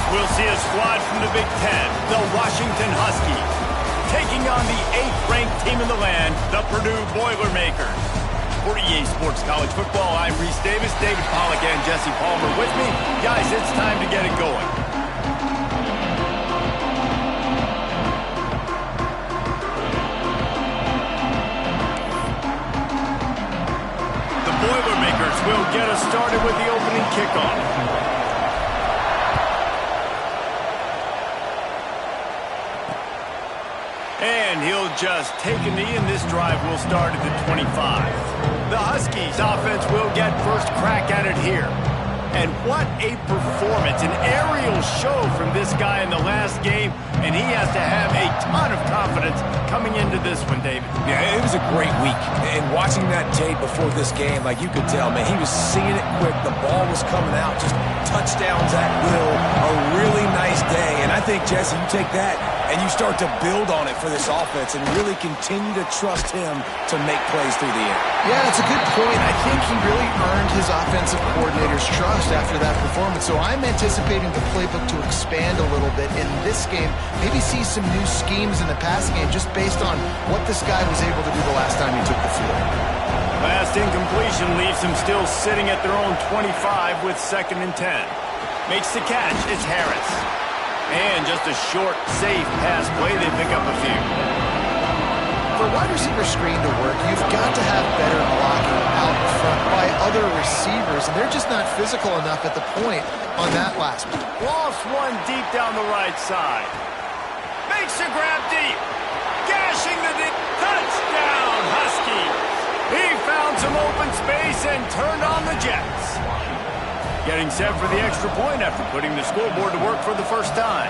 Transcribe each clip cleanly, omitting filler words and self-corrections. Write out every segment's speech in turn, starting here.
We'll see a squad from the Big Ten, the Washington Huskies, taking on the 8th-ranked team in the land, the Purdue Boilermakers. For EA Sports College Football, I'm Reese Davis, David Pollack, and Jesse Palmer with me. Guys, it's time to get it going. The Boilermakers will get us started with the opening kickoff. And he'll just take a knee, and this drive will start at the 25. The Huskies offense will get first crack at it here. And what a performance, an aerial show from this guy in the last game, and he has to have a ton of confidence coming into this one, David. Yeah, it was a great week. And watching that tape before this game, like you could tell, man, he was seeing it quick. The ball was coming out, just touchdowns at will. A really nice day. And I think, Jesse, you take that and you start to build on it for this offense and really continue to trust him to make plays through the air. Yeah, that's a good point. I think he really earned his offensive coordinator's trust after that performance. So I'm anticipating the playbook to expand a little bit in this game. Maybe see some new schemes in the passing game just based on what this guy was able to do the last time he took the field. Last incompletion leaves him still sitting at their own 25 with 2nd and 10. Makes the catch. It's Harris. And just a short, safe pass play. They pick up a few. For a wide receiver screen to work, you've got to have better blocking out front by other receivers, and they're just not physical enough at the point on that last one. Lost one deep down the right side. Makes a grab deep. Gashing the deep. Touchdown, Huskies. He found some open space and turned on the Jets. Getting set for the extra point after putting the scoreboard to work for the first time.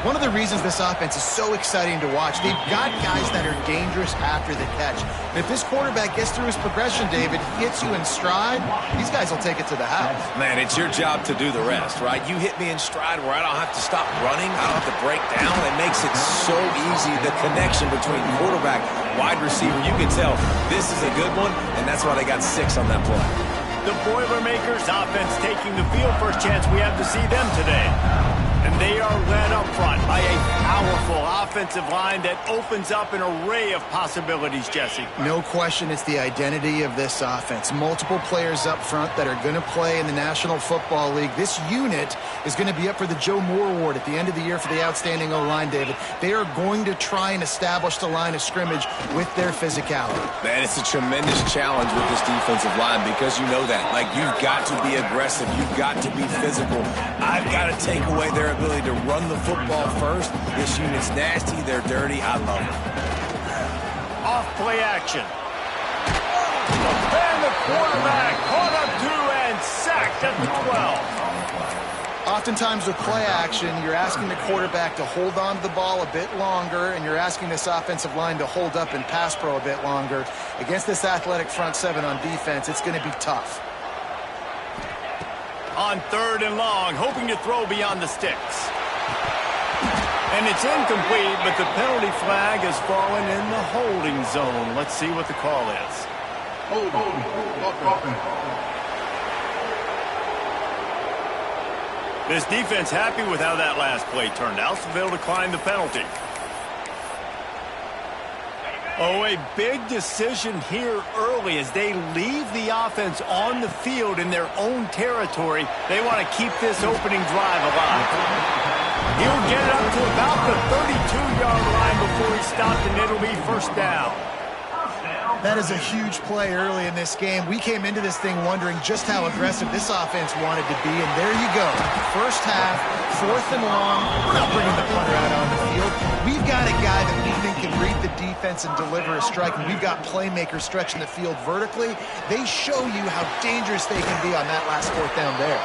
One of the reasons this offense is so exciting to watch, they've got guys that are dangerous after the catch. And if this quarterback gets through his progression, David, hits you in stride, these guys will take it to the house. Man, it's your job to do the rest, right? You hit me in stride where I don't have to stop running. I don't have to break down. It makes it so easy. The connection between quarterback, wide receiver, you can tell this is a good one, and that's why they got 6 on that play. The Boilermakers offense taking the field. First chance we have to see them today. And they are led up front by a powerful offensive line that opens up an array of possibilities, Jesse. No question it's the identity of this offense. Multiple players up front that are going to play in the National Football League. This unit is going to be up for the Joe Moore Award at the end of the year for the outstanding O-line, David. They are going to try and establish the line of scrimmage with their physicality. Man, it's a tremendous challenge with this defensive line because you know that. Like, you've got to be aggressive. You've got to be physical. I've got to take away their ability to run the football first. This unit's nasty. They're dirty. I love it. Off play action. And the quarterback caught up to and sacked at the 12. Oftentimes with play action, you're asking the quarterback to hold on to the ball a bit longer, and you're asking this offensive line to hold up in pass pro a bit longer. Against this athletic front 7 on defense, it's going to be tough. On 3rd and long, hoping to throw beyond the sticks. And it's incomplete, but the penalty flag has fallen in the holding zone. Let's see what the call is. This defense happy with how that last play turned out, so they'll decline the penalty. Oh, a big decision here early as they leave the offense on the field in their own territory. They want to keep this opening drive alive. He'll get it up to about the 32-yard line before he's stopped, and it'll be first down. That is a huge play early in this game. We came into this thing wondering just how aggressive this offense wanted to be, and there you go. First half, 4th and long. We're not bringing the punter out on the field. We've got a guy that we think can read the defense and deliver a strike, and we've got playmakers stretching the field vertically. They show you how dangerous they can be on that last 4th down there.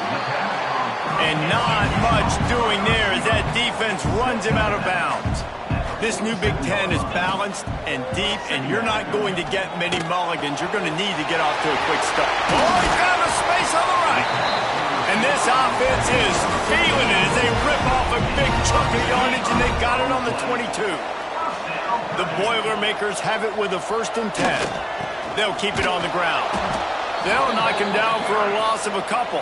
And not much doing there as that defense runs him out of bounds. This new Big Ten is balanced and deep, and you're not going to get many mulligans. You're going to need to get off to a quick start. Oh, he's got a space on the right. And this offense is feeling it as they rip off a big chunk of yardage, and they got it on the 22. The Boilermakers have it with a 1st and 10. They'll keep it on the ground. They'll knock him down for a loss of a couple.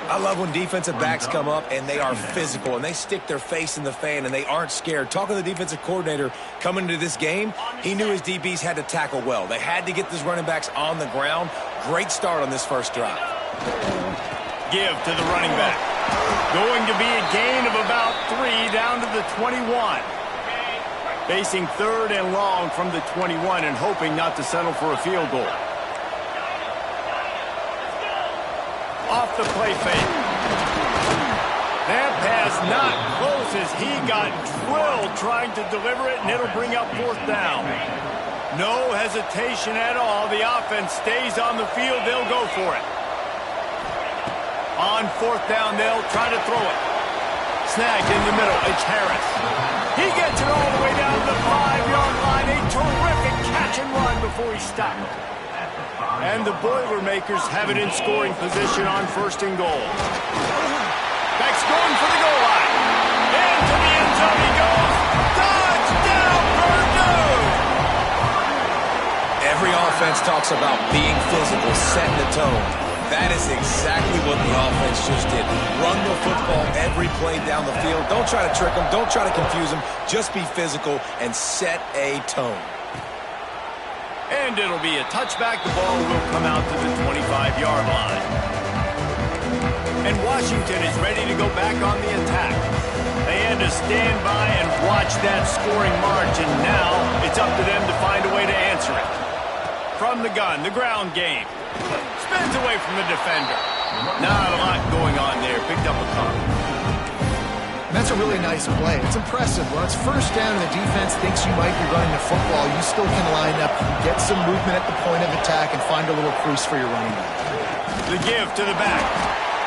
I love when defensive backs come up and they are physical and they stick their face in the fan and they aren't scared. Talking to the defensive coordinator coming into this game, he knew his DBs had to tackle well. They had to get these running backs on the ground. Great start on this first drive. Give to the running back. Going to be a gain of about 3 down to the 21. Facing 3rd and long from the 21 and hoping not to settle for a field goal. Off the play fake. That pass not close as he got drilled trying to deliver it, and it'll bring up 4th down. No hesitation at all. The offense stays on the field. They'll go for it. On 4th down, they'll try to throw it. Snagged in the middle. It's Harris. He gets it all the way down to the 5-yard line. A terrific catch and run before he stopped. And the Boilermakers have it in scoring position on 1st and goal. Beck's going for the goal line. Into the end zone he goes. Touchdown, Purdue! Every offense talks about being physical, setting the tone. That is exactly what the offense just did. Run the football every play down the field. Don't try to trick them. Don't try to confuse them. Just be physical and set a tone. And it'll be a touchback. The ball will come out to the 25-yard line. And Washington is ready to go back on the attack. They had to stand by and watch that scoring march, and now it's up to them to find a way to answer it. From the gun, the ground game. Spins away from the defender. Not a lot going on there. Picked up a couple. That's a really nice play. It's impressive. When it's 1st down and the defense thinks you might be running the football, you still can line up, get some movement at the point of attack, and find a little crease for your running back. The give to the back.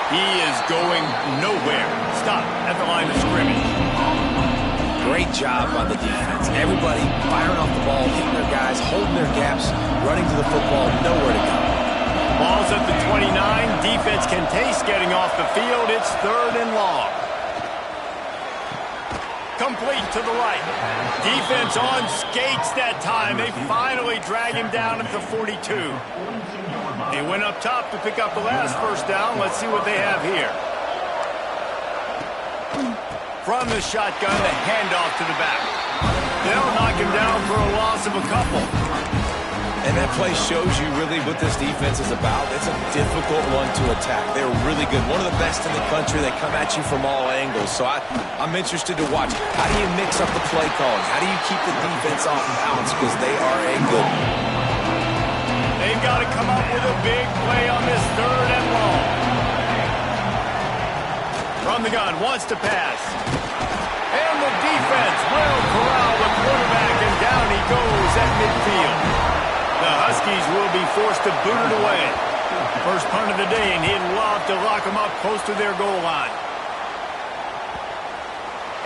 He is going nowhere. Stop at the line of scrimmage. Great job by the defense. Everybody firing off the ball, hitting their guys, holding their gaps, running to the football, nowhere to go. Ball's at the 29. Defense can taste getting off the field. It's 3rd and long. Complete to the right. Defense on skates that time. They finally drag him down at the 42. They went up top to pick up the last 1st down. Let's see what they have here. From the shotgun, the handoff to the back. They'll knock him down for a loss of a couple. And that play shows you really what this defense is about. It's a difficult one to attack. They're really good. One of the best in the country. They come at you from all angles. So I'm interested to watch. How do you mix up the play calling? How do you keep the defense off balance? Because they are a good one. They've got to come up with a big play on this 3rd and long. From the gun, wants to pass. And the defense will corral the quarterback, and down he goes at midfield. The Huskies will be forced to boot it away. First punt of the day, and he'd love to lock them up close to their goal line.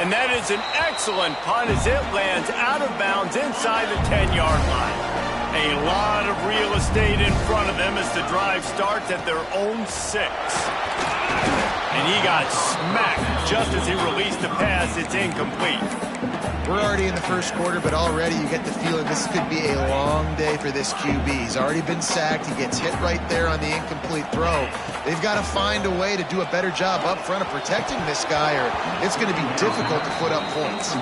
And that is an excellent punt as it lands out of bounds inside the 10-yard line. A lot of real estate in front of them as the drive starts at their own 6. And he got smacked just as he released the pass. It's incomplete. We're already in the 1st quarter, but already you get the feeling this could be a long day for this QB. He's already been sacked. He gets hit right there on the incomplete throw. They've got to find a way to do a better job up front of protecting this guy, or it's going to be difficult to put up points.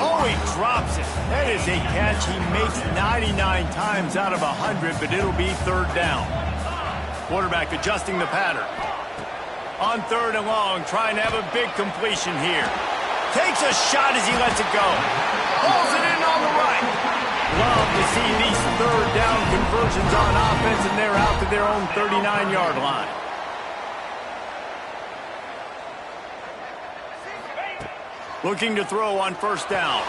Oh, he drops it. That is a catch he makes 99 times out of 100, but it'll be 3rd down. Quarterback adjusting the pattern. On 3rd and long, trying to have a big completion here. Takes a shot as he lets it go. Pulls it in on the right. Love to see these 3rd down conversions on offense, and they're out to their own 39-yard line. Looking to throw on 1st down.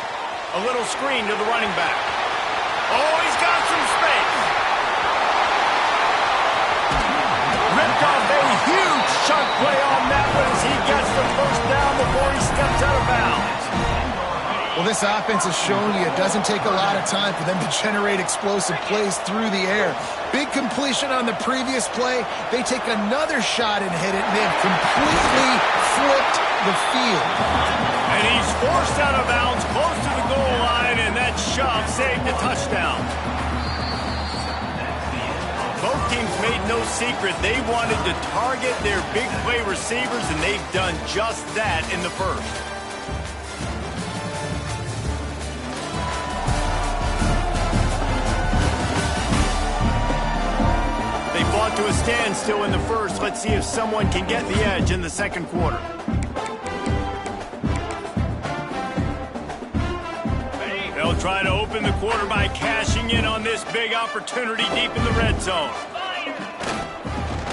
A little screen to the running back. Oh, he's got some space. Ripped off a huge chunk play on that one as he gets the 1st down before he steps out of bounds. Well, this offense has shown you it doesn't take a lot of time for them to generate explosive plays through the air. Big completion on the previous play. They take another shot and hit it, and they've completely flipped the field. And he's forced out of bounds close to the goal line, and that shove saved the touchdown. Both team's made no secret. They wanted to target their big play receivers, and they've done just that in the first. They fought to a standstill in the first. Let's see if someone can get the edge in the second quarter. They'll try to open the quarter by cashing in on this big opportunity deep in the red zone.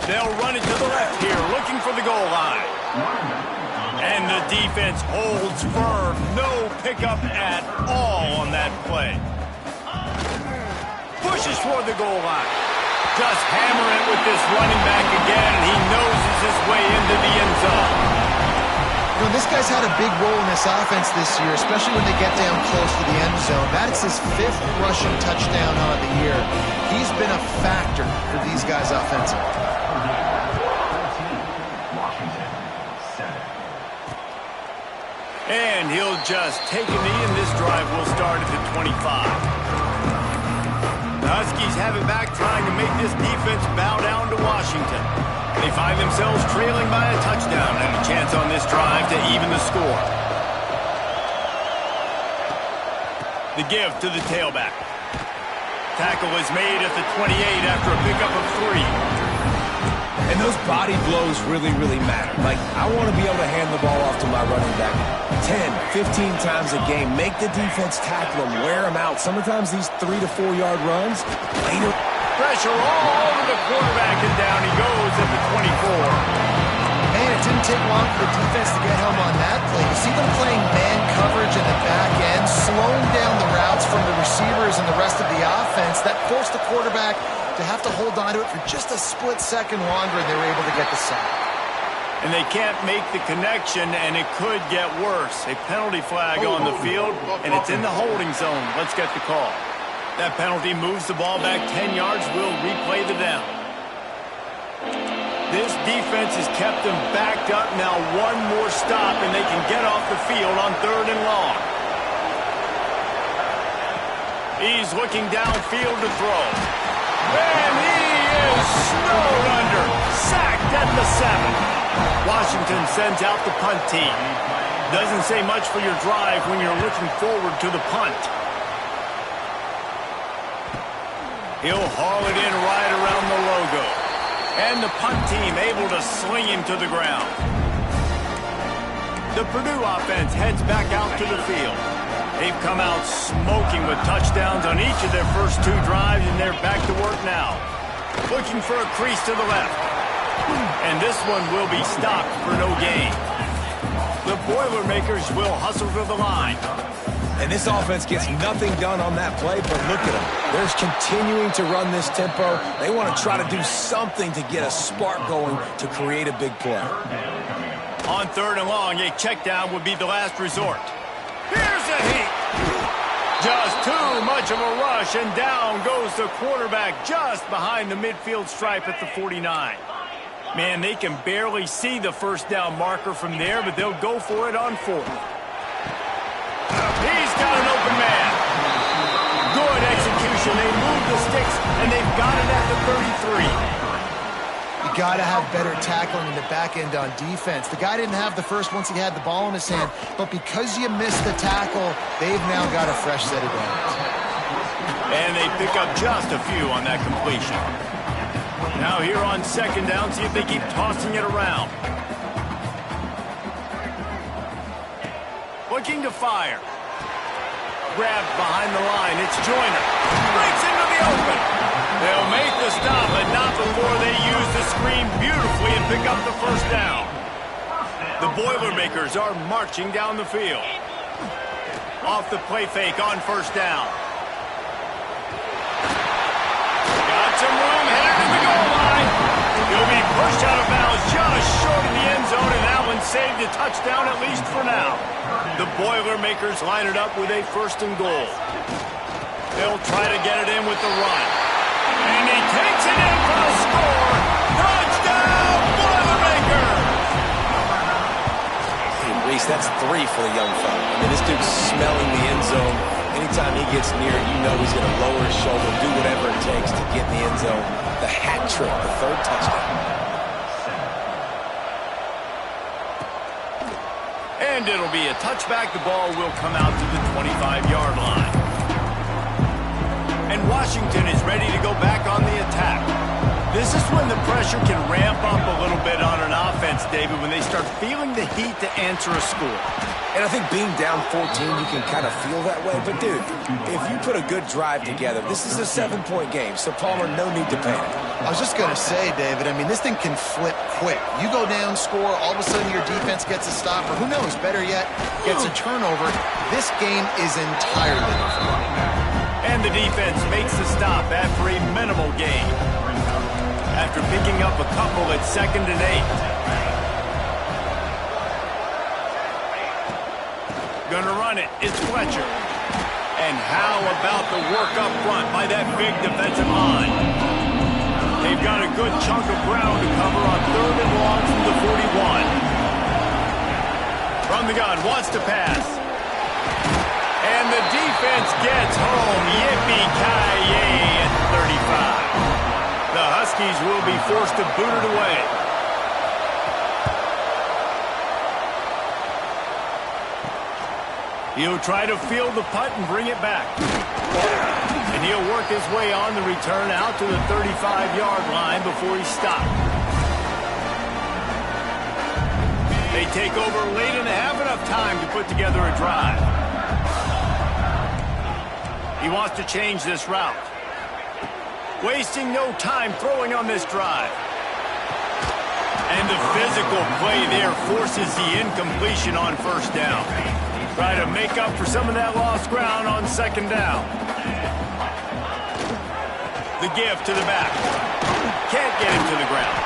They'll run it to the left here, looking for the goal line. And the defense holds firm. No pickup at all on that play. Pushes for the goal line. Just hammer it with this running back again, and he noses his way into the end zone. You know, this guy's had a big role in this offense this year, especially when they get down close to the end zone. That's his 5th rushing touchdown on the year. He's been a factor for these guys offensively. And he'll just take a knee, and this drive will start at the 25. The Huskies have it back, trying to make this defense bow down to Washington. They find themselves trailing by a touchdown and a chance on this drive to even the score. The give to the tailback. Tackle is made at the 28 after a pickup of 3. And those body blows really, really matter. Like, I want to be able to hand the ball off to my running back 10, 15 times a game. Make the defense tackle them, wear them out. Sometimes these 3 to 4 yard runs, later. Pressure all over the quarterback, and down he goes at the 24. Man, it didn't take long for the defense to get home on that play. You see them playing man coverage in the back end, slowing down the routes from the receivers and the rest of the offense. That forced the quarterback to have to hold on to it for just a split second longer, and they were able to get the sack. And they can't make the connection, and it could get worse. A penalty flag on the field, and it's in the holding zone. Let's get the call. That penalty moves the ball back 10 yards. We'll replay the down. This defense has kept them backed up. Now one more stop, and they can get off the field on 3rd and long. He's looking downfield to throw. And he is snowed under. Sacked at the 7. Washington sends out the punt team. Doesn't say much for your drive when you're looking forward to the punt. He'll haul it in right around the logo. And the punt team able to sling him to the ground. The Purdue offense heads back out to the field. They've come out smoking with touchdowns on each of their first 2 drives, and they're back to work now. Looking for a crease to the left. And this one will be stopped for no gain. The Boilermakers will hustle to the line. And this offense gets nothing done on that play, but look at them. They're continuing to run this tempo. They want to try to do something to get a spark going to create a big play. On 3rd and long, a check down would be the last resort. Here's a heat. Just too much of a rush, and down goes the quarterback just behind the midfield stripe at the 49. Man, they can barely see the first down marker from there, but they'll go for it on 4th. He's got an open man. Good execution. They move the sticks, and they've got it at the 33. You got to have better tackling in the back end on defense. The guy didn't have the first once he had the ball in his hand, but because you missed the tackle, they've now got a fresh set of downs. And they pick up just a few on that completion. Now here on 2nd down, see if they keep tossing it around. Looking to fire. Grabbed behind the line. It's Joyner. Breaks into the open. They'll make the stop, but not before they use the screen beautifully and pick up the first down. The Boilermakers are marching down the field. Off the play fake on 1st down. Got some room, headed to the goal line. He'll be pushed out of bounds just short of the end zone, and that one saved a touchdown at least for now. The Boilermakers line it up with a 1st and goal. They'll try to get it in with the run. And he takes it in for the score. Touchdown, Boilermakers! Hey, Reese, that's 3 for the young fella. I mean, this dude's smelling the end zone Anytime he gets near, you know he's going to lower his shoulder, do whatever it takes to get in the end zone. The hat trick, the third touchdown. And it'll be a touchback. The ball will come out to the 25-yard line. And Washington is ready to go back on the attack. This is when the pressure can ramp up a little bit on an offense, David, when they start feeling the heat to answer a score. And I think being down 14, you can kind of feel that way. But, dude, if you put a good drive together, this is a 7-point game. So, Palmer, no need to panic. I was just going to say, David, I mean, this thing can flip quick. You go down, score, all of a sudden your defense gets a stop, or who knows, better yet, gets a turnover. This game is entirely different. And the defense makes the stop after a minimal gain. After picking up a couple at 2nd and 8. Gonna run it. It's Fletcher. And how about the work up front by that big defensive line? They've got a good chunk of ground to cover on 3rd and long from the 41. From the gun, wants to pass. And the defense gets home. Yippee-ki-yay at 35. The Huskies will be forced to boot it away. He'll try to field the punt and bring it back. And he'll work his way on the return out to the 35-yard line before he's stopped. They take over late and have enough time to put together a drive. He wants to change this route. Wasting no time throwing on this drive. And the physical play there forces the incompletion on 1st down. Try to make up for some of that lost ground on 2nd down. The give to the back. Can't get him to the ground.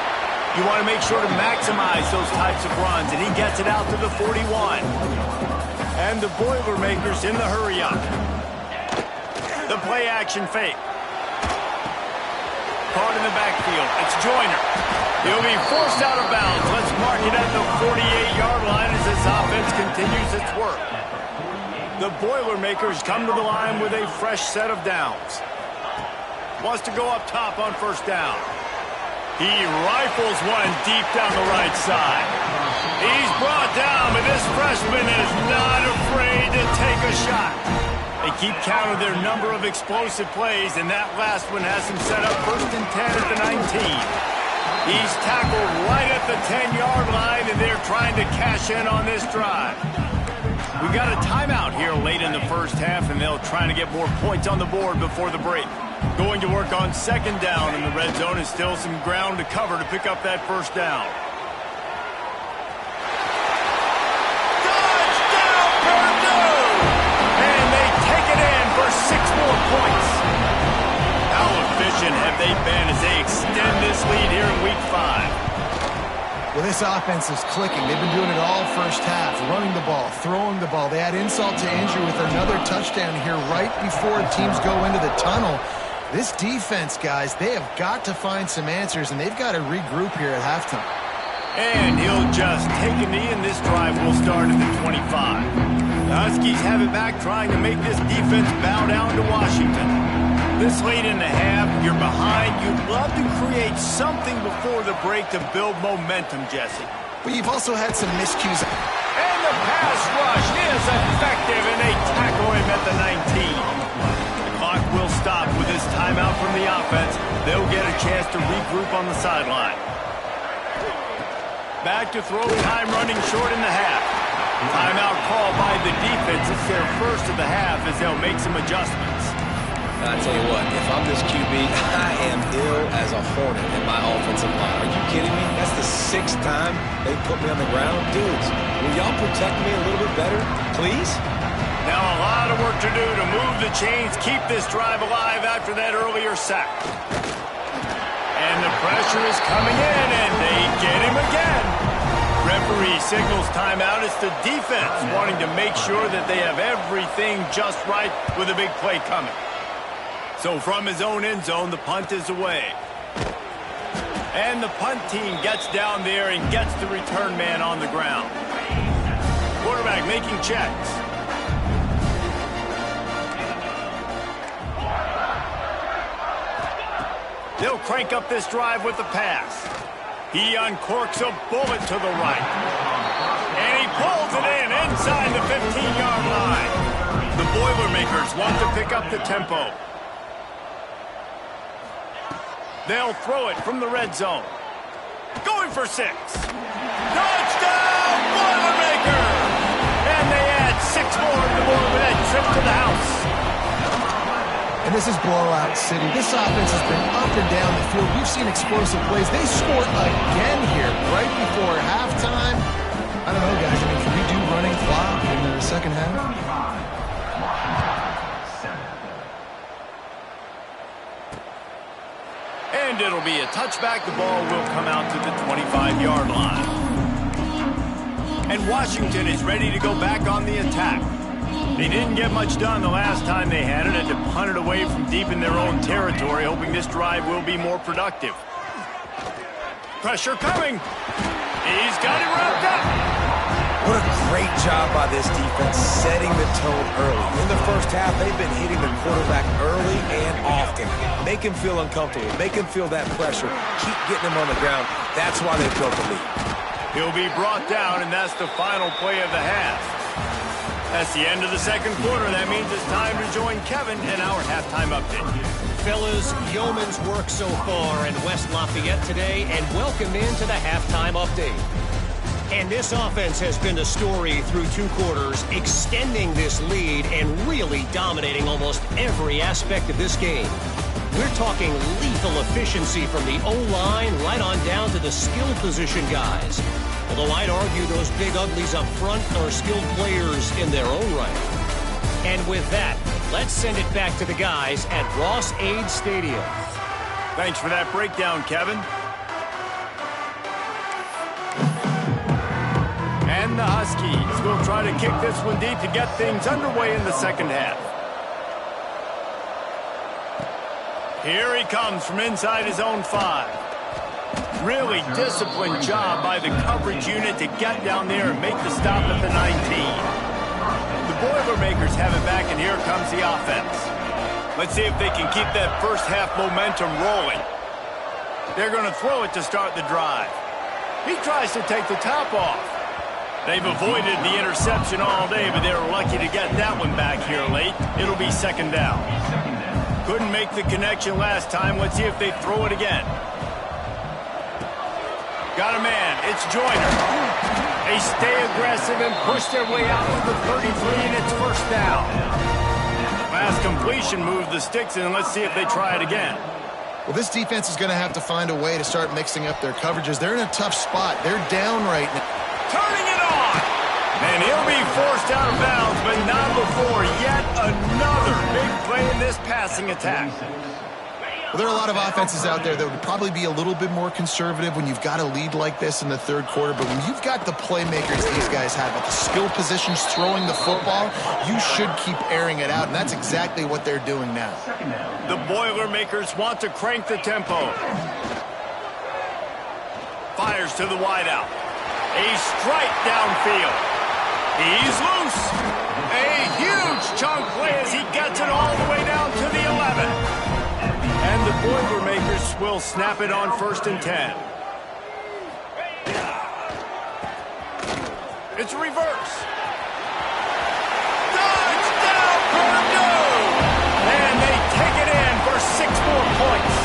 You want to make sure to maximize those types of runs, and he gets it out to the 41. And the Boilermakers in the hurry up. The play action fake. Caught in the backfield. It's Joyner. He'll be forced out of bounds. Let's mark it at the 48-yard line as this offense continues its work. The Boilermakers come to the line with a fresh set of downs. Wants to go up top on 1st down. He rifles one deep down the right side. He's brought down, but this freshman is not afraid to take a shot. They keep count of their number of explosive plays, and that last one has him set up 1st and 10 at the 19. He's tackled right at the 10-yard line, and they're trying to cash in on this drive. We got a timeout here late in the 1st half, and they'll try to get more points on the board before the break. Going to work on 2nd down in the red zone, and still some ground to cover to pick up that 1st down. Touchdown, Purdue! And they take it in for 6 more points. How efficient have they been as they extend this lead here in Week 5? Well, this offense is clicking. They've been doing it all 1st half, running the ball, throwing the ball. They add insult to injury with another touchdown here right before teams go into the tunnel. This defense, guys, they have got to find some answers, and they've got to regroup here at halftime. And he'll just take a knee, and this drive will start at the 25. The Huskies have it back, trying to make this defense bow down to Washington. This late in the half, you're behind. You'd love to create something before the break to build momentum, Jesse. But you've also had some miscues. And the pass rush is effective, and they tackle him at the 19. The clock will stop with this timeout from the offense. They'll get a chance to regroup on the sideline. Back to throw time, running short in the half. Timeout called by the defense. It's their first of the half as they'll make some adjustments. I tell you what, if I'm this QB, I am ill as a hornet in my offensive line. Are you kidding me? That's the 6th time they put me on the ground. Dudes, will y'all protect me a little bit better, please? Now a lot of work to do to move the chains, keep this drive alive after that earlier sack. And the pressure is coming in, and they get him again. Referee signals timeout. It's the defense wanting to make sure that they have everything just right with a big play coming. So from his own end zone, the punt is away. And the punt team gets down there and gets the return man on the ground. Quarterback making checks. They'll crank up this drive with the pass. He uncorks a bullet to the right. And he pulls it in inside the 15-yard line. The Boilermakers want to pick up the tempo. They'll throw it from the red zone. Going for 6. Touchdown, Boilermaker! And they add 6 more on the board with that trip to the house. And this is blowout city. This offense has been up and down the field. We've seen explosive plays. They scored again here right before halftime. I don't know, guys. I mean, can we do running clock in the second half? And it'll be a touchback. The ball will come out to the 25-yard line. And Washington is ready to go back on the attack. They didn't get much done the last time they had it, and to punt it away from deep in their own territory, hoping this drive will be more productive. Pressure coming. He's got it wrapped up. What a great job by this defense setting the tone early. In the first half, they've been hitting the quarterback early and often. Make him feel uncomfortable. Make him feel that pressure. Keep getting him on the ground. That's why they've built the lead. He'll be brought down, and that's the final play of the half. That's the end of the second quarter. That means it's time to join Kevin and our halftime update. Fellas, yeoman's work so far in West Lafayette today, and welcome into the halftime update. And this offense has been the story through 2 quarters, extending this lead and really dominating almost every aspect of this game. We're talking lethal efficiency from the O-line right on down to the skill position guys. Although I'd argue those big uglies up front are skilled players in their own right. And with that, let's send it back to the guys at Ross-Ade Stadium. Thanks for that breakdown, Kevin. And the Huskies will try to kick this one deep to get things underway in the second half. Here he comes from inside his own 5. Really disciplined job by the coverage unit to get down there and make the stop at the 19. The Boilermakers have it back, and here comes the offense. Let's see if they can keep that first half momentum rolling. They're going to throw it to start the drive. He tries to take the top off. They've avoided the interception all day, but they were lucky to get that one back here late. It'll be second down. Couldn't make the connection last time. Let's see if they throw it again. Got a man. It's Joyner. They stay aggressive and push their way out to the 33, and it's first down. Last completion moved the sticks, and let's see if they try it again. Well, this defense is going to have to find a way to start mixing up their coverages. They're in a tough spot. They're down right now. Turning it on. And he'll be forced out of bounds, but not before yet another big play in this passing attack. Well, there are a lot of offenses out there that would probably be a little bit more conservative when you've got a lead like this in the third quarter. But when you've got the playmakers these guys have at the skill positions throwing the football, you should keep airing it out. And that's exactly what they're doing now. The Boilermakers want to crank the tempo. Fires to the wideout. A strike downfield. He's loose. A huge chunk play as he gets it all the way down to the 11. And the Boilermakers will snap it on 1st and 10. It's a reverse. Touchdown, Purdue! And they take it in for 6 more points.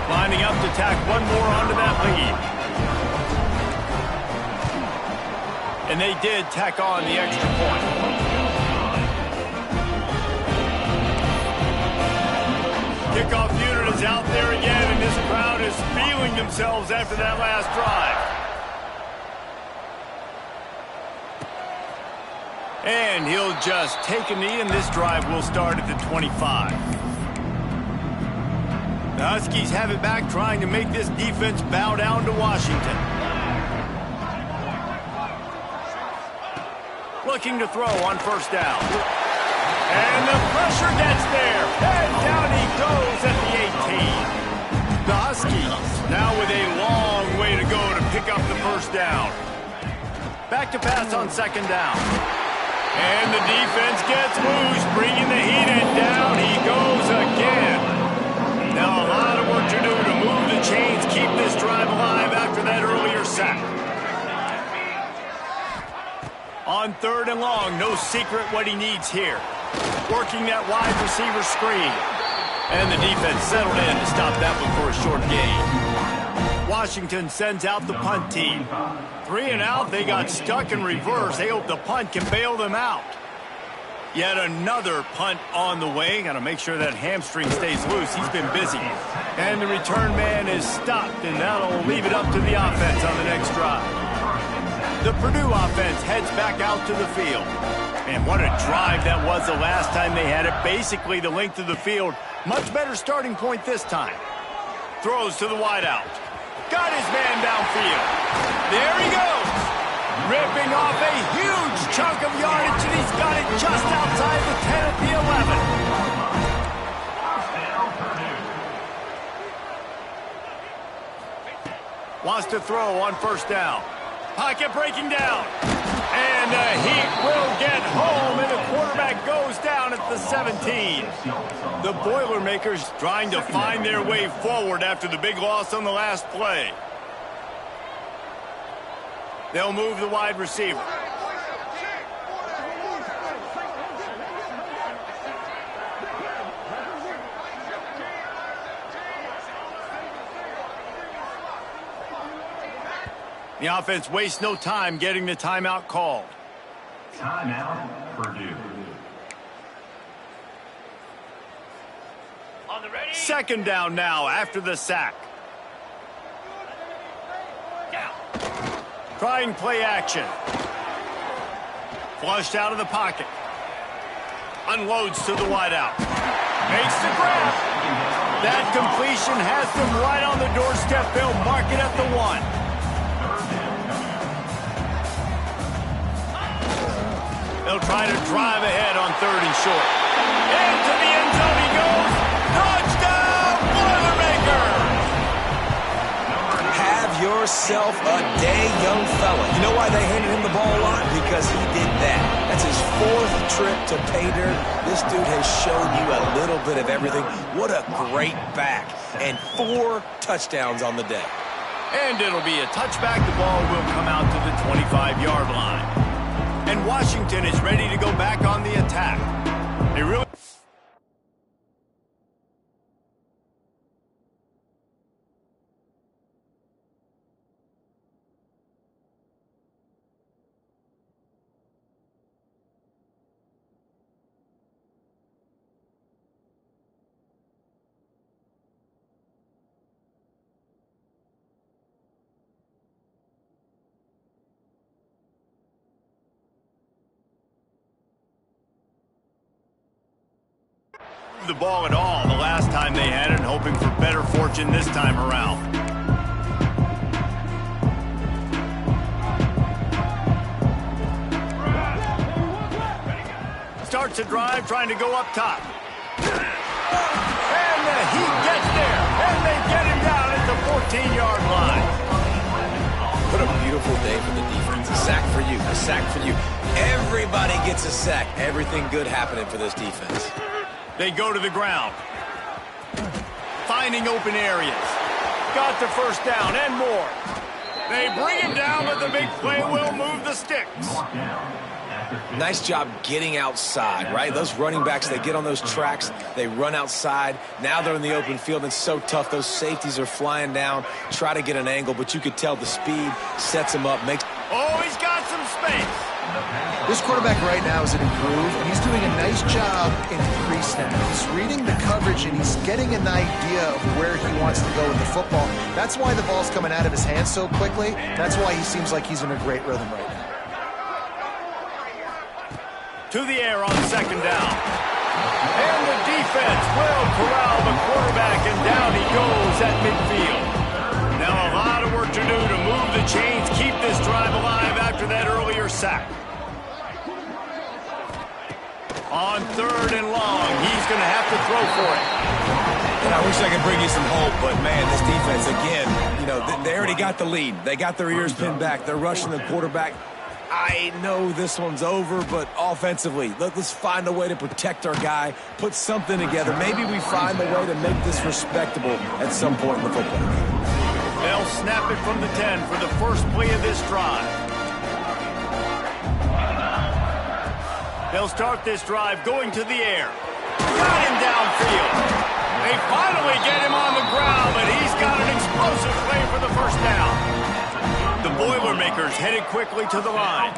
Lining up to tack one more onto that lead. And they did tack on the extra point. Kickoff unit is out there again, and this crowd is feeling themselves after that last drive. And he'll just take a knee, and this drive will start at the 25. The Huskies have it back, trying to make this defense bow down to Washington. Looking to throw on 1st down. And the pressure gets there. And down he goes at the 18. The Huskies now with a long way to go to pick up the 1st down. Back to pass on 2nd down. And the defense gets loose, bringing the heat, and down he goes again. Now a lot of work to do to move the chains, keep this drive alive after that earlier sack. On 3rd and long, no secret what he needs here. Working that wide receiver screen. And the defense settled in to stop that one for a short gain. Washington sends out the punt team. 3 and out, they got stuck in reverse. They hope the punt can bail them out. Yet another punt on the way. Got to make sure that hamstring stays loose. He's been busy. And the return man is stopped, and that'll leave it up to the offense on the next drive. The Purdue offense heads back out to the field. And what a drive that was the last time they had it. Basically the length of the field. Much better starting point this time. Throws to the wideout. Got his man downfield. There he goes. Ripping off a huge chunk of yardage, and he's got it just outside the 10 at the 11. Wants to throw on 1st down. Pocket breaking down. And the Heat will get home, and the quarterback goes down at the 17. The Boilermakers trying to find their way forward after the big loss on the last play. They'll move the wide receiver. The offense wastes no time getting the timeout called. Timeout, Purdue. 2nd down now after the sack. Trying play action. Flushed out of the pocket. Unloads to the wideout. Makes the grab. That completion has them right on the doorstep. They'll mark it at the 1. They'll try to drive ahead on 3rd and short. Into the end zone he goes. Touchdown, Boilermakers! Have yourself a day, young fella. You know why they handed him the ball a lot? Because he did that. That's his 4th trip to pay dirt. This dude has shown you a little bit of everything. What a great back. And 4 touchdowns on the day. And it'll be a touchback. The ball will come out to the 25-yard line. And Washington is ready to go back on the attack. They really... the ball at all the last time they had it, and hoping for better fortune this time around. Starts a drive trying to go up top. And the Heat gets there, and they get him down at the 14-yard line. What a beautiful day for the defense. A sack for you, a sack for you. Everybody gets a sack. Everything good happening for this defense. They go to the ground. Finding open areas. Got the 1st down and more. They bring him down, but the big play will move the sticks. Nice job getting outside, right? Those running backs, they get on those tracks, they run outside. Now they're in the open field. It's so tough. Those safeties are flying down, try to get an angle, but you could tell the speed sets him up. Oh, he's got some space. This quarterback right now is an improve, and he's doing a nice job in pre-snap. He's reading the coverage, and he's getting an idea of where he wants to go with the football. That's why the ball's coming out of his hands so quickly. That's why he seems like he's in a great rhythm right now. To the air on 2nd down. And the defense will corral the quarterback, and down he goes at midfield. Now a lot of work to do to move the chains, keep this drive alive after that earlier sack. On 3rd and long, he's going to have to throw for it. And I wish I could bring you some hope, but man, this defense, again, you know, they already got the lead. They got their ears pinned back. They're rushing the quarterback. I know this one's over, but offensively, let's find a way to protect our guy, put something together. Maybe we find a way to make this respectable at some point in the football game. They'll snap it from the 10 for the first play of this drive. They'll start this drive going to the air. Got him downfield. They finally get him on the ground, but he's got an explosive play for the first down. The Boilermakers headed quickly to the line.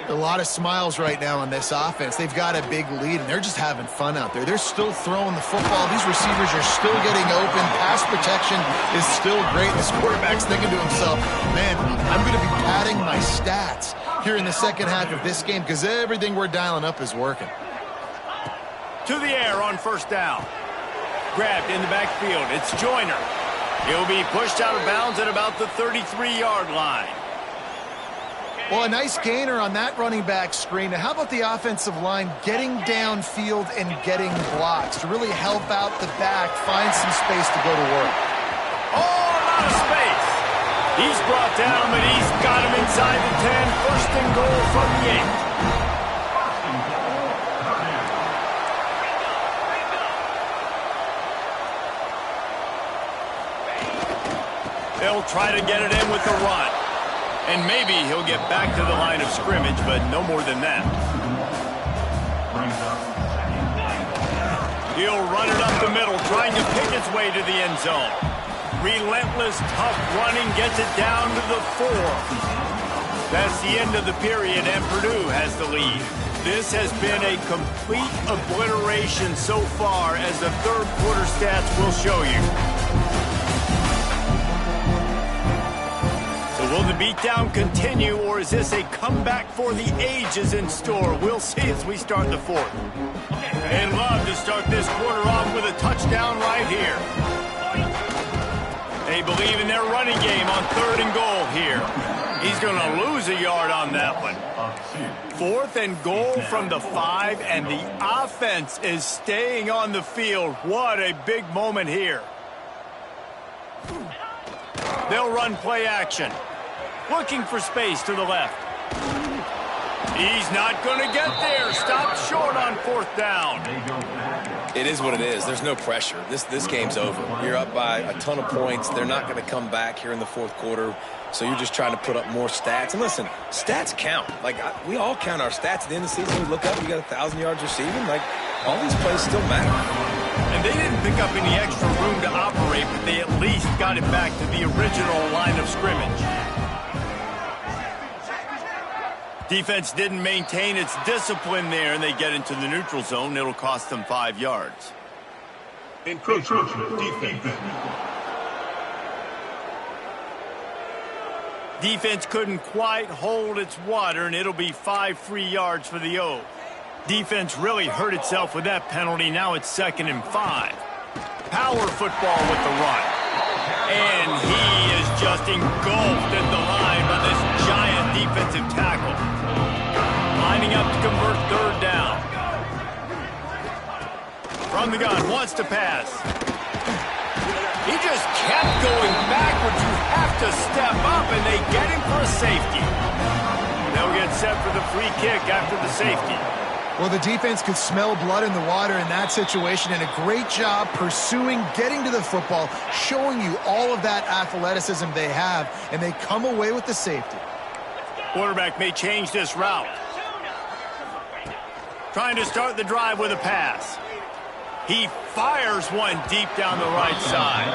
A lot of smiles right now on this offense. They've got a big lead, and they're just having fun out there. They're still throwing the football. These receivers are still getting open. Pass protection is still great. This quarterback's thinking to himself, man, I'm going to be padding my stats here in the second half of this game because everything we're dialing up is working. To the air on first down. Grabbed in the backfield. It's Joyner. He'll be pushed out of bounds at about the 33-yard line. Well, a nice gainer on that running back screen. Now, how about the offensive line getting downfield and getting blocks to really help out the back, find some space to go to work? Oh, a lot of space. He's brought down, but he's got him inside the 10. First and goal from the 8. They'll try to get it in with the run. And maybe he'll get back to the line of scrimmage, but no more than that. He'll run it up the middle, trying to pick its way to the end zone. Relentless, tough running gets it down to the 4. That's the end of the period, and Purdue has the lead. This has been a complete obliteration so far, as the third quarter stats will show you. Will the beatdown continue, or is this a comeback for the ages in store? We'll see as we start the fourth. And Love to start this quarter off with a touchdown right here. They believe in their running game on third and goal here. He's going to lose a yard on that one. Fourth and goal from the 5, and the offense is staying on the field. What a big moment here. They'll run play action. Looking for space to the left. He's not going to get there. Stopped short on fourth down. It is what it is. There's no pressure. This game's over. You're up by a ton of points. They're not going to come back here in the fourth quarter, so you're just trying to put up more stats. And listen, stats count. We all count our stats at the end of the season. We look up, you got 1,000 yards receiving. All these plays still matter. And they didn't pick up any extra room to operate, but they at least got it back to the original line of scrimmage. Defense didn't maintain its discipline there, and they get into the neutral zone. It'll cost them 5 yards. Encroachment defense. Defense couldn't quite hold its water, and it'll be 5 free yards for the O. Defense really hurt itself with that penalty. Now it's 2nd and 5. Power football with the run. And he is just engulfed at the line by this giant defensive tackle. Lining up to convert third down. From the gun, wants to pass. He just kept going backwards. You have to step up, and they get him for a safety. They'll get set for the free kick after the safety. Well, the defense could smell blood in the water in that situation, and a great job pursuing, getting to the football, showing you all of that athleticism they have, and they come away with the safety. Quarterback may change this route. Trying to start the drive with a pass. He fires one deep down the right side.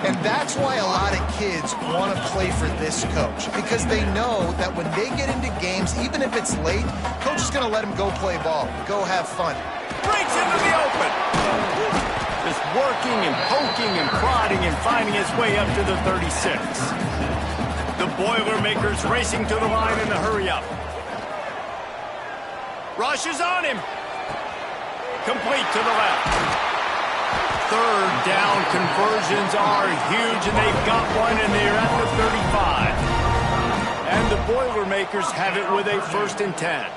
And that's why a lot of kids want to play for this coach, because they know that when they get into games, even if it's late, coach is going to let them go play ball, go have fun. Breaks into the open. Just working and poking and prodding and finding his way up to the 36. The Boilermakers racing to the line in the hurry-up. Rush is on him. Complete to the left. Third down conversions are huge, and they've got one, and they're at the 35. And the Boilermakers have it with a 1st and 10.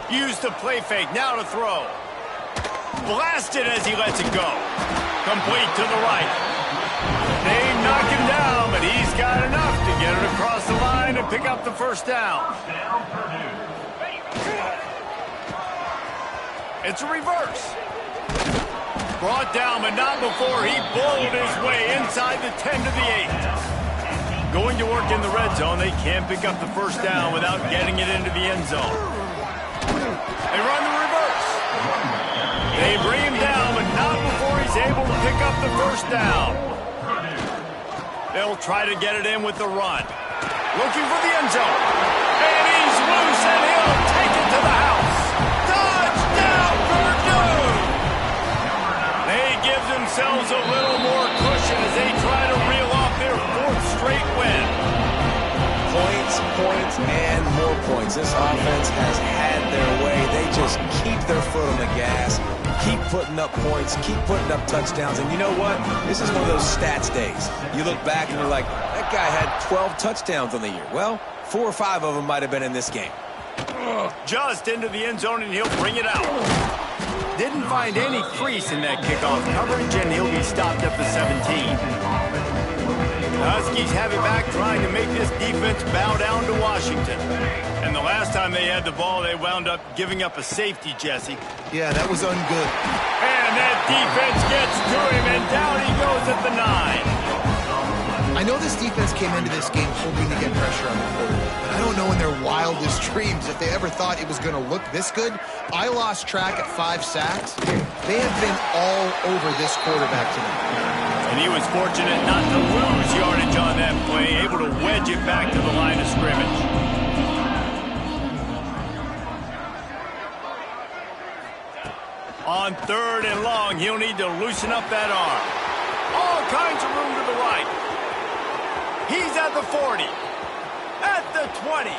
Use the play fake, now to throw. Blasted as he lets it go. Complete to the right. They knock him down, but he's got enough to They'll get it across the line and pick up the first down. It's a reverse. Brought down, but not before he bowled his way inside the 10 to the 8. Going to work in the red zone, they can't pick up the first down without getting it into the end zone. They run the reverse. They bring him down, but not before he's able to pick up the first down. They'll try to get it in with the run. Looking for the end zone. And he's loose, and he'll take it to the house. Touchdown, Purdue! They give themselves a little more cushion as they try to reel off their 4th straight win. Points, points, and more points. This offense has had their way. They just keep their foot on the gas, keep putting up points, keep putting up touchdowns. And you know what? This is one of those stats days. You look back and you're like, that guy had 12 touchdowns on the year. Well, 4 or 5 of them might have been in this game. Just into the end zone, and he'll bring it out. Didn't find any crease in that kickoff coverage, and he'll be stopped at the 17. The Huskies have it back, trying to make this defense bow down to Washington. And the last time they had the ball, they wound up giving up a safety, Jesse. Yeah, that was ungood. And that defense gets to him, and down he goes at the 9. I know this defense came into this game hoping to get pressure on the quarterback, but I don't know in their wildest dreams if they ever thought it was going to look this good. I lost track at 5 sacks. They have been all over this quarterback tonight. And he was fortunate not to lose yardage on that play, able to wedge it back to the line of scrimmage. On 3rd and long, he'll need to loosen up that arm. All kinds of room to the right. He's at the 40. At the 20.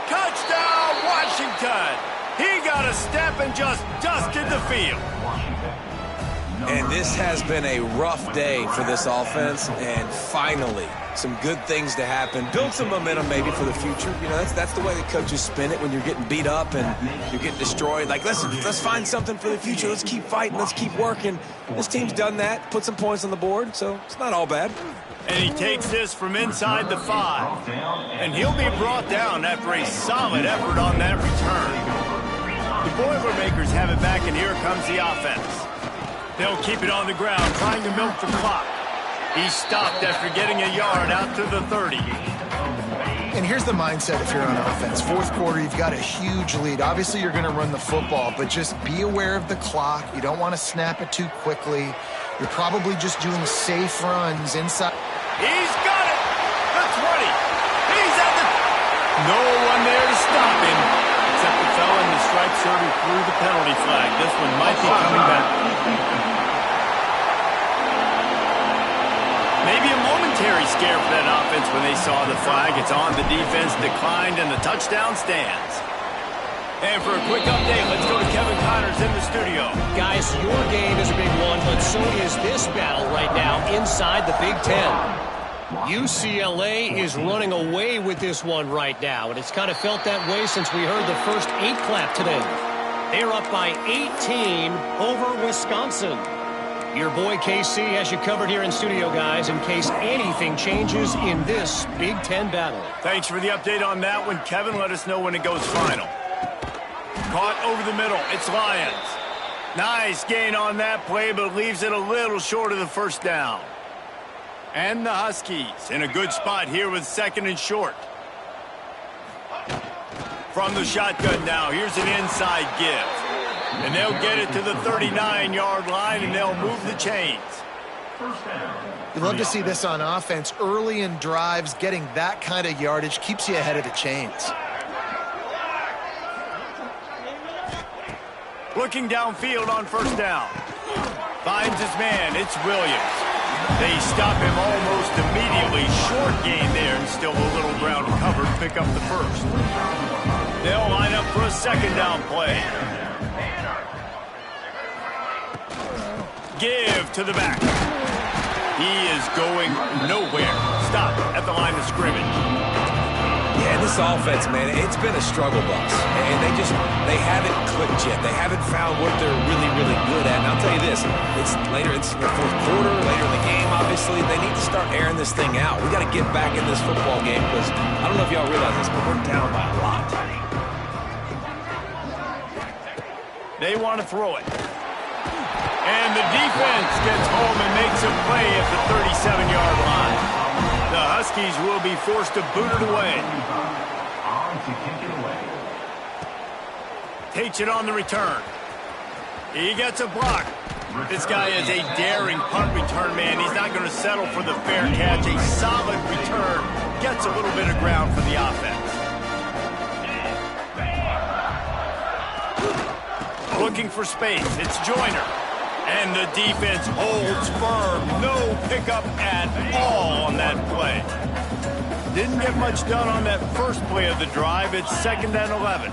Touchdown, Washington! He got a step and just dusted the field. And this has been a rough day for this offense, and finally, some good things to happen. Build some momentum maybe for the future. You know, that's the way the coaches spin it when you're getting beat up and you're getting destroyed. Like, let's find something for the future. Let's keep fighting. Let's keep working. This team's done that, put some points on the board, so it's not all bad. And he takes this from inside the 5. And he'll be brought down after a solid effort on that return. The Boilermakers have it back, and here comes the offense. They'll keep it on the ground, trying to milk the clock. He's stopped after getting a yard out to the 30. And here's the mindset if you're on offense. 4th quarter, you've got a huge lead. Obviously, you're going to run the football, but just be aware of the clock. You don't want to snap it too quickly. You're probably just doing safe runs inside. He's got it! The 20. He's at the... No one there to stop him, except the fella in the striped shirt who threw the penalty flag. This one might be coming back. Maybe a momentary scare for that offense when they saw the flag. It's on, the defense declined, and the touchdown stands. And for a quick update, let's go to Kevin Connors in the studio. Guys, your game is a big one, but so is this battle right now inside the Big Ten. UCLA is running away with this one right now, and it's kind of felt that way since we heard the first 8 clap today. They're up by 18 over Wisconsin. Your boy KC has you covered here in studio, guys, in case anything changes in this Big Ten battle. Thanks for the update on that one, Kevin. Let us know when it goes final. Caught over the middle. It's Lions. Nice gain on that play, but leaves it a little short of the first down. And the Huskies in a good spot here with 2nd and short. From the shotgun now, here's an inside give. And they'll get it to the 39-yard line, and they'll move the chains. You love to see this on offense. Early in drives, getting that kind of yardage keeps you ahead of the chains. Looking downfield on first down. Finds his man. It's Williams. They stop him almost immediately. Short gain there, and still a little ground covered. Pick up the first. They'll line up for a 2nd down play. Give to the back. He is going nowhere. Stop at the line of scrimmage. And this offense, man, it's been a struggle bus. And they haven't clicked yet. They haven't found what they're really, really good at. And I'll tell you this, it's the fourth quarter, later in the game, obviously. They need to start airing this thing out. We got to get back in this football game because I don't know if y'all realize this, but we're down by a lot. They want to throw it. And the defense gets home and makes a play at the 37-yard line. The Huskies will be forced to boot it away. Takes it on the return. He gets a block. This guy is a daring punt return man. He's not going to settle for the fair catch. A solid return. Gets a little bit of ground for the offense. Looking for space. It's Joyner. And the defense holds firm. No pickup at all on that play. Didn't get much done on that first play of the drive. It's 2nd and 11.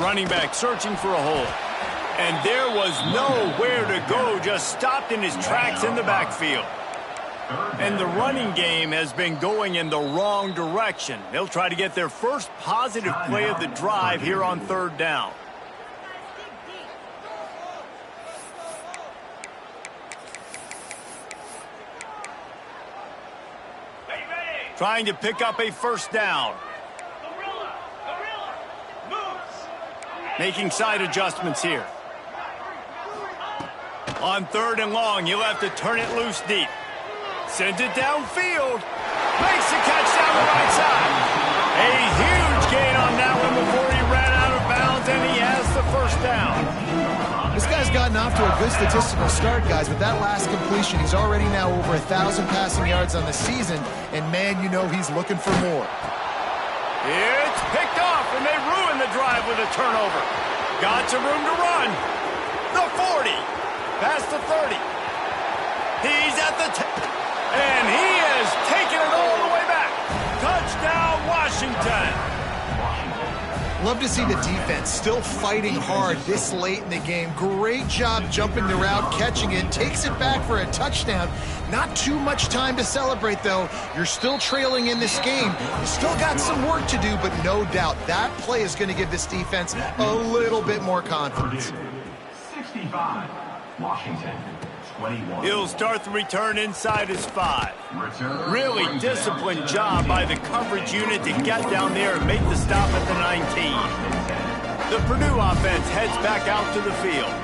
Running back searching for a hole. And there was nowhere to go. Just stopped in his tracks in the backfield. And the running game has been going in the wrong direction. They'll try to get their first positive play of the drive here on 3rd down. Trying to pick up a 1st down. Making side adjustments here. On 3rd and long, he'll have to turn it loose deep. Sends it downfield. Makes the catch down the right side. A huge gain on that one before he ran out of bounds, and he has the 1st down. This guy's gotten off to a good statistical start, guys. With that last completion, he's already now over 1,000 passing yards on the season, and man, you know he's looking for more. It's picked off, and they ruin the drive with a turnover. Got some room to run. The 40, past the 30. He's at the 10, and he has taken it all the way back. Touchdown, Washington. Love to see the defense still fighting hard this late in the game. Great job jumping the route, catching it, takes it back for a touchdown. Not too much time to celebrate, though. You're still trailing in this game. You still got some work to do, but no doubt that play is going to give this defense a little bit more confidence. 65, Washington. He'll start the return inside his 5. Really disciplined job by the coverage unit to get down there and make the stop at the 19. The Purdue offense heads back out to the field.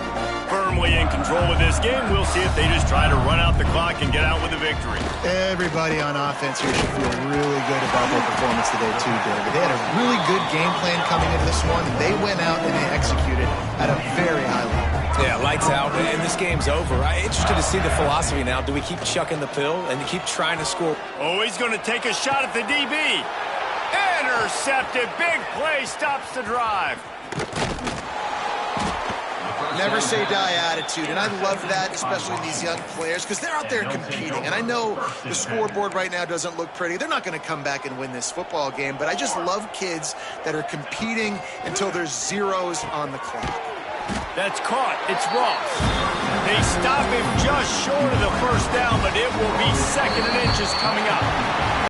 Firmly in control of this game. We'll see if they just try to run out the clock and get out with a victory. Everybody on offense here should feel really good about their performance today, too, David. They had a really good game plan coming into this one. They went out and they executed at a very high level. Yeah, lights out, and this game's over. I'm interested to see the philosophy now. Do we keep chucking the pill and keep trying to score? Oh, he's going to take a shot at the DB. Intercepted. Big play stops the drive. Never say die attitude, and I love that, especially in these young players, because they're out there competing. And I know the scoreboard right now doesn't look pretty. They're not going to come back and win this football game, but I just love kids that are competing until there's zeros on the clock. That's caught. It's Ross. They stop him just short of the 1st down, but it will be 2nd and inches coming up.